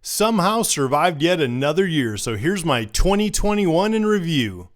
somehow survived yet another year, so here's my 2021 in review.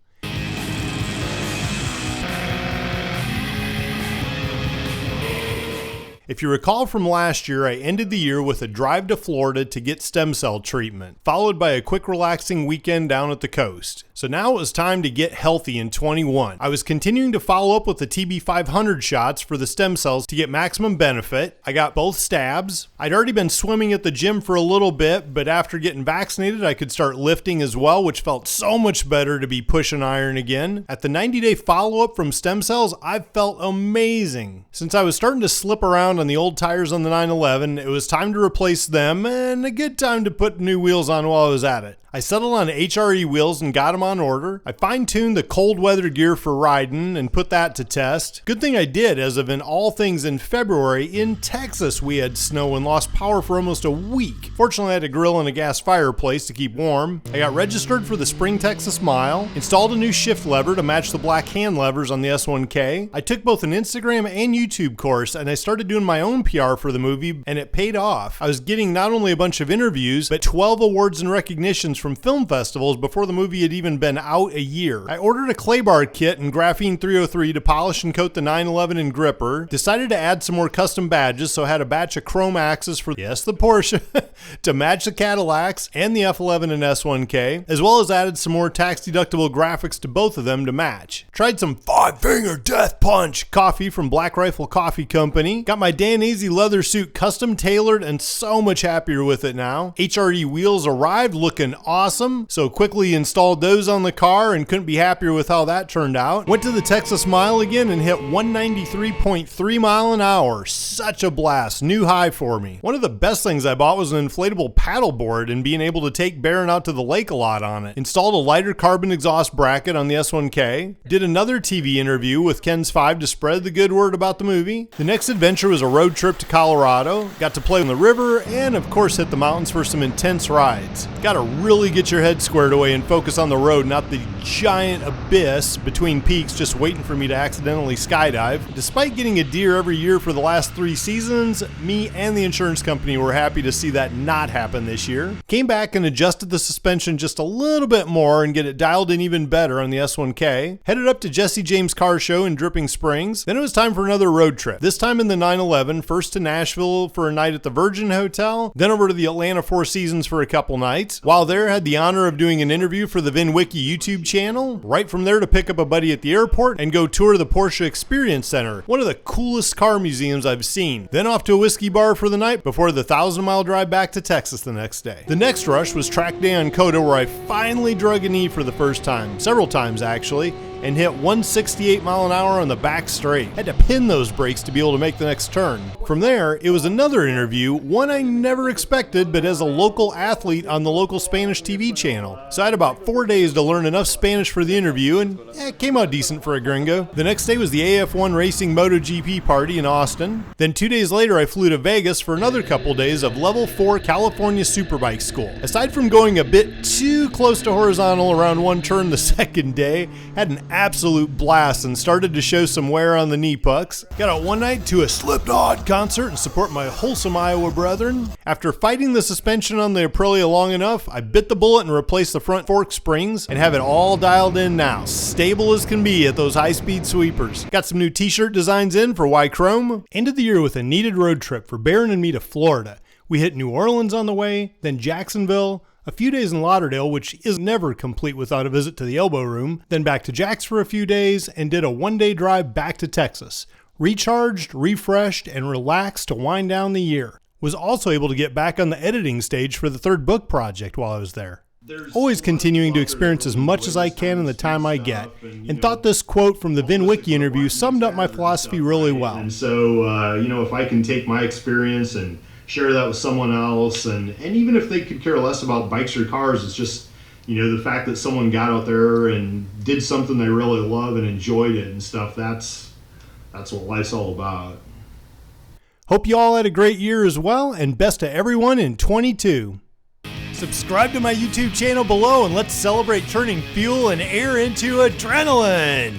If you recall from last year, I ended the year with a drive to Florida to get stem cell treatment, followed by a quick relaxing weekend down at the coast. So now it was time to get healthy in 21. I was continuing to follow up with the TB500 shots for the stem cells to get maximum benefit. I got both stabs. I'd already been swimming at the gym for a little bit, but after getting vaccinated, I could start lifting as well, which felt so much better to be pushing iron again. At the 90-day follow-up from stem cells, I felt amazing. Since I was starting to slip around on the old tires on the 911, it was time to replace them and a good time to put new wheels on while I was at it. I settled on HRE wheels and got them on order. I fine-tuned the cold weather gear for riding and put that to test. Good thing I did, as of in all things in February, in Texas we had snow and lost power for almost a week. Fortunately, I had a grill and a gas fireplace to keep warm. I got registered for the Spring Texas Mile, installed a new shift lever to match the black hand levers on the S1K. I took both an Instagram and YouTube course, and I started doing my own PR for the movie, and it paid off. I was getting not only a bunch of interviews, but 12 awards and recognitions from film festivals before the movie had even been out a year. I ordered a clay bar kit and graphene 303 to polish and coat the 911 and gripper. Decided to add some more custom badges, so I had a batch of chrome axes for, yes, the Porsche, to match the Cadillacs and the F11 and S1K, as well as added some more tax-deductible graphics to both of them to match. Tried some five-finger death punch coffee from Black Rifle Coffee Company. Got my Dainese leather suit custom tailored and so much happier with it now. HRE wheels arrived looking awesome, so quickly installed those on the car and couldn't be happier with how that turned out. Went to the Texas Mile again and hit 193.3 mile an hour. Such a blast, new high for me. One of the best things I bought was an inflatable paddleboard and being able to take Baron out to the lake a lot on it. Installed a lighter carbon exhaust bracket on the S1K. Did another TV interview with Ken's 5 to spread the good word about the movie. The next adventure was a road trip to Colorado. Got to play on the river and of course hit the mountains for some intense rides. Gotta really get your head squared away and focus on the road, not the giant abyss between peaks just waiting for me to accidentally skydive. Despite getting a deer every year for the last 3 seasons, me and the insurance company were happy to see that not happen this year. Came back and adjusted the suspension just a little bit more and get it dialed in even better on the S1K. Headed up to Jesse James Car Show in Dripping Springs. Then it was time for another road trip. This time in the 911, first to Nashville for a night at the Virgin Hotel, then over to the Atlanta Four Seasons for a couple nights. While there, had the honor of doing an interview for the VinWiki YouTube channel. Right from there to pick up a buddy at the airport and go tour the Porsche Experience Center, one of the coolest car museums I've seen. Then off to a whiskey bar for the night before the 1,000-mile drive back to Texas the next day. The next rush was track day on COTA, where I finally drug a knee for the first time, several times actually, and hit 168 mile an hour on the back straight. Had to pin those brakes to be able to make the next turn. From there, it was another interview, one I never expected, but as a local athlete on the local Spanish TV channel. So I had about 4 days to learn enough Spanish for the interview, and it came out decent for a gringo. The next day was the AF1 Racing MotoGP party in Austin. Then 2 days later, I flew to Vegas for another couple days of Level 4 California Superbike School. Aside from going a bit too close to horizontal around one turn the second day, had an absolute blast and started to show some wear on the knee pucks. Got out one night to a Slipknot concert and support my wholesome Iowa brethren. After fighting the suspension on the Aprilia long enough, I bit the bullet and replaced the front fork springs and have it all dialed in now. Stable as can be at those high-speed sweepers. Got some new t-shirt designs in for Y Chrome. Ended the year with a needed road trip for Baron and me to Florida. We hit New Orleans on the way, then Jacksonville, a few days in Lauderdale, which is never complete without a visit to the elbow room, then back to Jax for a few days, and did a one-day drive back to Texas. Recharged, refreshed, and relaxed to wind down the year. Was also able to get back on the editing stage for the third book project while I was there. Always continuing to experience as much as I can in the time I get, and thought this quote from the VinWiki interview summed up my philosophy really well. And so, if I can take my experience and share that with someone else, and even if they could care less about bikes or cars, it's just, the fact that someone got out there and did something they really love and enjoyed it and stuff, that's what life's all about. Hope you all had a great year as well, and best to everyone in 22. Subscribe to my YouTube channel below and let's celebrate turning fuel and air into adrenaline.